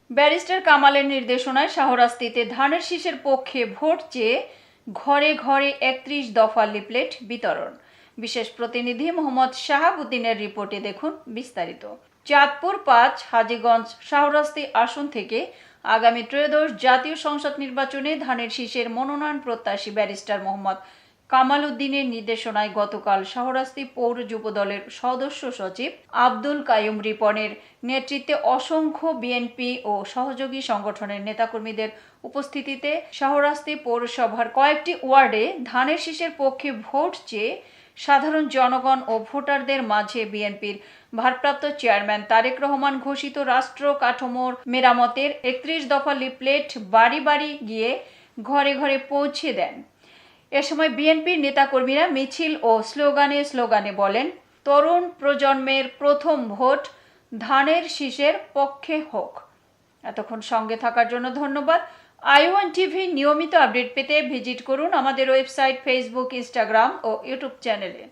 Barrister কামালের নির্দেশনায় শাহরাস্তিতে ধানের শীষের পক্ষে ভোট চেয়ে ঘরে ঘরে ৩১ দফা লিফলেট বিতরণ। বিশেষ প্রতিনিধি মোহাম্মদ শাহাবুদ্দিনের রিপোর্টে দেখুন বিস্তারিত। চাঁদপুর ৫ হাজীগঞ্জ শাহরাস্তি আসন থেকে আগামী ত্রয়োদশ জাতীয় সংসদ নির্বাচনে ধানের শীষের মনোনয়ন প্রত্যাশী ব্যারিস্টার মোহাম্মদ কামাল উদ্দিনের নির্দেশনায় গতকাল শাহরাস্তি পৌর যুবদলের সদস্য সচিব আব্দুল কাইয়ুম রিপনের নেতৃত্বে অসংখ্য বিএনপি ও সহযোগী সংগঠনের নেতাকর্মীদের উপস্থিতিতে শাহরাস্তি পৌরসভার কয়েকটি ওয়ার্ডে ধানের শীষের পক্ষে ভোট চেয়ে সাধারণ জনগণ ও ভোটারদের মাঝে বিএনপির ভারপ্রাপ্ত চেয়ারম্যান তারেক রহমান ঘোষিত রাষ্ট্র কাঠামোর মেরামতের ৩১ দফা লিফলেট বাড়ি বাড়ি গিয়ে ঘরে ঘরে পৌঁছে দেন। এ সময় বিএনপির নেতাকর্মীরা মিছিল ও স্লোগানে বলেন, তরুণ প্রজন্মের প্রথম ভোট ধানের শীষের পক্ষে হোক। এতক্ষণ সঙ্গে থাকার জন্য ধন্যবাদ। i1 টিভি নিয়মিত আপডেট পেতে ভিজিট করুন আমাদের ওয়েবসাইট, ফেসবুক, ইনস্টাগ্রাম ও ইউটিউব চ্যানেলে।